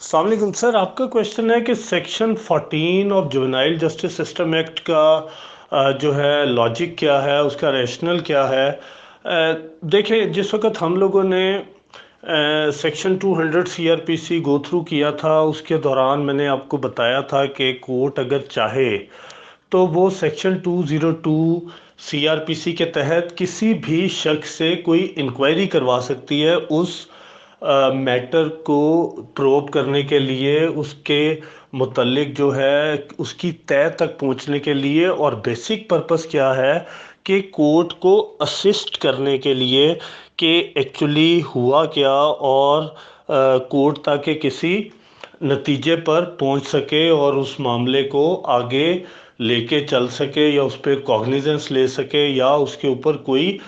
अस्सलाम वालेकुम सर। आपका क्वेश्चन है कि section 14 of juvenile justice system act का जो है लॉजिक क्या है, उसका रैशनल क्या है। देखें, जिस वक्त हम लोगों ने सेक्शन 200 सीआरपीसी गो थ्रू किया था, उसके दौरान मैंने आपको बताया था कि कोर्ट अगर चाहे तो वो सेक्शन 202 सीआरपीसी के तहत किसी भी शख्स से कोई इंक्वायरी करवा सकती है उस मैटर को प्रोब करने के लिए, उसके मुतल्लिक जो है उसकी तय तक पहुंचने के लिए। और बेसिक पर्पस क्या है कि कोर्ट को असिस्ट करने के लिए कि एक्चुअली हुआ क्या, और कोर्ट ताकि किसी नतीजे पर पहुंच सके और उस मामले को आगे लेके चल सके, या उस पर कॉग्निजेंस ले सके, या उसके ऊपर कोई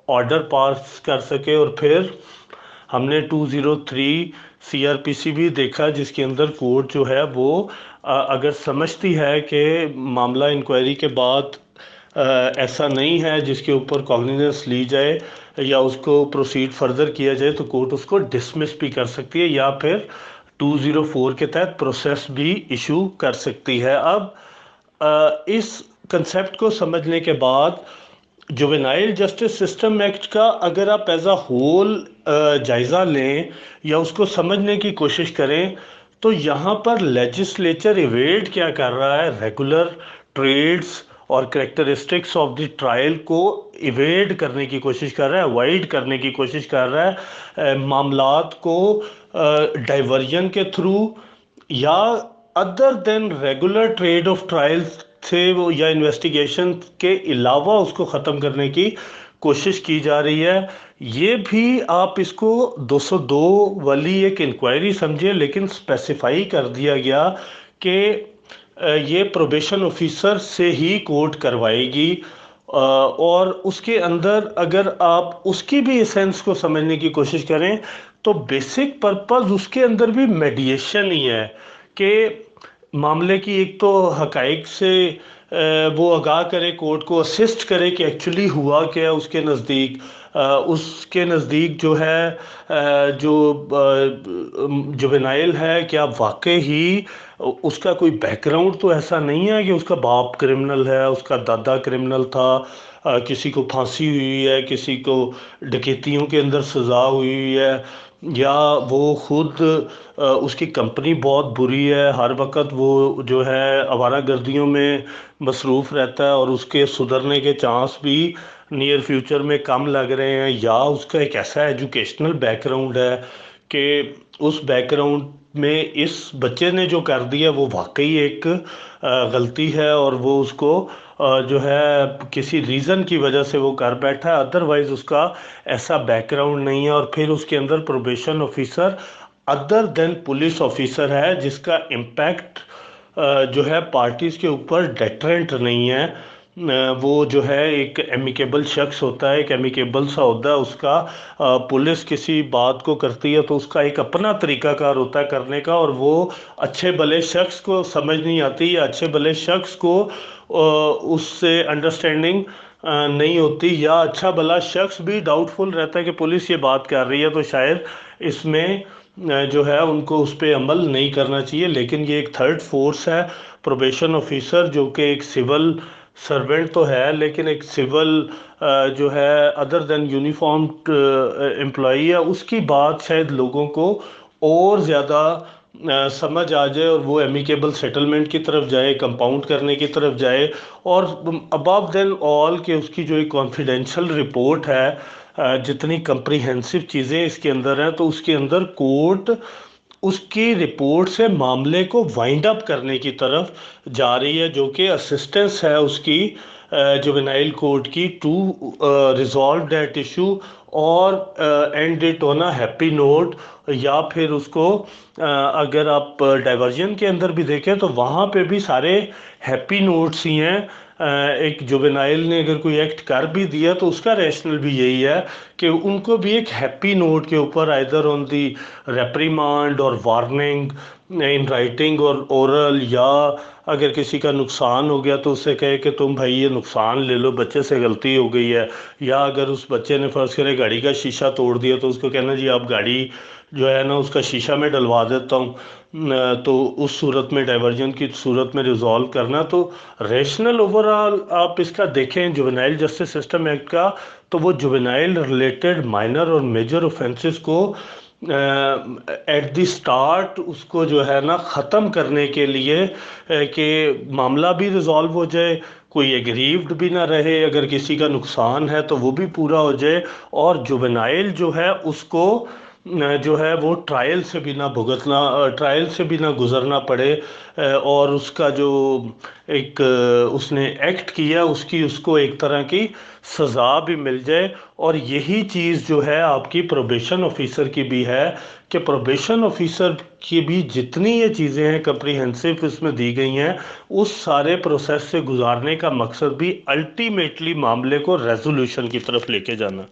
ऑर्डर पास कर सके। और फिर हमने 203 सीआरपीसी भी देखा, जिसके अंदर कोर्ट जो है वो अगर समझती है कि मामला इंक्वायरी के बाद ऐसा नहीं है जिसके ऊपर कॉग्निजेंस ली जाए या उसको प्रोसीड फर्दर किया जाए, तो कोर्ट उसको डिसमिस भी कर सकती है, या फिर 204 के तहत प्रोसेस भी इशू कर सकती है। अब इस कंसेप्ट को समझने के बाद जुवेनाइल जस्टिस सिस्टम एक्ट का अगर आप एज अ होल जायज़ा लें या उसको समझने की कोशिश करें, तो यहाँ पर लेजिस्लेचर इवेड क्या कर रहा है, रेगुलर ट्रेड्स और करेक्टरिस्टिक्स ऑफ द ट्रायल को इवेड करने की कोशिश कर रहा है, अवॉइड करने की कोशिश कर रहा है। मामलात को डाइवर्जन के थ्रू या other than regular trade off trials से वो, या इन्वेस्टिगेशन के अलावा उसको ख़त्म करने की कोशिश की जा रही है। ये भी आप इसको 202 वाली एक इंक्वायरी समझिए, लेकिन स्पेसिफाई कर दिया गया कि ये प्रोबेशन ऑफिसर से ही कोर्ट करवाएगी। और उसके अंदर अगर आप उसकी भी एसेंस को समझने की कोशिश करें, तो बेसिक पर्पस उसके अंदर भी मेडिएशन ही है कि मामले की एक तो हकाइक से वो आगाह करे, कोर्ट को असिस्ट करे कि एक्चुअली हुआ क्या उसके नज़दीक। उसके नज़दीक जो है जो जुवेनाइल है, क्या वाकई ही उसका कोई बैकग्राउंड तो ऐसा नहीं है कि उसका बाप क्रिमिनल है, उसका दादा क्रिमिनल था, किसी को फांसी हुई है, किसी को डकैतियों के अंदर सज़ा हुई है, या वो खुद उसकी कंपनी बहुत बुरी है, हर वक्त वो जो है आवारागर्दियों में मसरूफ़ रहता है और उसके सुधरने के चांस भी नियर फ्यूचर में कम लग रहे हैं, या उसका एक ऐसा एजुकेशनल बैकग्राउंड है कि उस बैकग्राउंड में इस बच्चे ने जो कर दिया वो वाकई एक गलती है, और वो उसको जो है किसी रीज़न की वजह से वो कर बैठा है, अदरवाइज़ उसका ऐसा बैकग्राउंड नहीं है। और फिर उसके अंदर probation officer other than police officer है, जिसका इम्पैक्ट जो है पार्टीज़ के ऊपर डेटरेंट नहीं है। वो जो है एक एमिकेबल शख्स होता है, एक एमिकेबल सा होता है उसका। पुलिस किसी बात को करती है तो उसका एक अपना तरीकाकार होता है करने का, और वो अच्छे भले शख्स को समझ नहीं आती, या अच्छे भले शख्स को उससे अंडरस्टैंडिंग नहीं होती, या अच्छा भला शख्स भी डाउटफुल रहता है कि पुलिस ये बात कर रही है तो शायद इसमें जो है उनको उस पर अमल नहीं करना चाहिए। लेकिन ये एक थर्ड फोर्स है, प्रोबेशन ऑफिसर, जो कि एक सिविल सर्वेंट तो है, लेकिन एक सिविल जो है अदर देन यूनिफॉर्म एम्प्लॉई है, उसकी बात शायद लोगों को और ज़्यादा समझ आ जाए और वो एमिकेबल सेटलमेंट की तरफ जाए, कंपाउंड करने की तरफ जाए। और अबव देन ऑल के उसकी जो एक कॉन्फिडेंशियल रिपोर्ट है, जितनी कंप्रीहेंसिव चीज़ें इसके अंदर हैं, तो उसके अंदर कोर्ट उसकी रिपोर्ट से मामले को वाइंड अप करने की तरफ जा रही है, जो कि असिस्टेंस है उसकी जुवेनाइल कोर्ट की टू रिजॉल्व दैट इशू, और and it on a happy note. या फिर उसको अगर आप डाइवर्जन के अंदर भी देखें तो वहाँ पे भी सारे हैप्पी नोट्स ही हैं। एक जुवेनाइल ने अगर कोई एक्ट कर भी दिया तो उसका रैशनल भी यही है कि उनको भी एक हैप्पी नोट के ऊपर आइदर ऑन दी रेप्रीमांड और वार्निंग इन राइटिंग और ओरल, या अगर किसी का नुकसान हो गया तो उससे कहे कि तुम भाई ये नुकसान ले लो, बच्चे से गलती हो गई है। या अगर उस बच्चे ने फर्ज करे गाड़ी का शीशा तोड़ दिया तो उसको कहना जी आप गाड़ी जो है ना उसका शीशा में डलवा देता हूँ, तो उस सूरत में, डाइवर्जन की सूरत में रिजॉल्व करना। तो रेशनल ओवरऑल आप इसका देखें जुवेनाइल जस्टिस सिस्टम एक्ट का, तो वो जुवेनाइल रिलेटेड माइनर और मेजर ऑफेंसेस को एट द स्टार्ट उसको जो है ना ख़त्म करने के लिए कि मामला भी रिजॉल्व हो जाए, कोई एग्रीव्ड भी ना रहे, अगर किसी का नुकसान है तो वो भी पूरा हो जाए, और जुवेनाइल जो है उसको जो है वो ट्रायल से भी ना भुगतना, ट्रायल से भी ना गुजरना पड़े, और उसका जो एक उसने एक्ट किया उसकी उसको एक तरह की सज़ा भी मिल जाए। और यही चीज़ जो है आपकी प्रोबेशन ऑफिसर की भी है, कि प्रोबेशन ऑफिसर की भी जितनी ये चीज़ें हैं कम्प्रीहेंसिव इसमें दी गई हैं, उस सारे प्रोसेस से गुजारने का मकसद भी अल्टीमेटली मामले को रेजोल्यूशन की तरफ लेके जाना।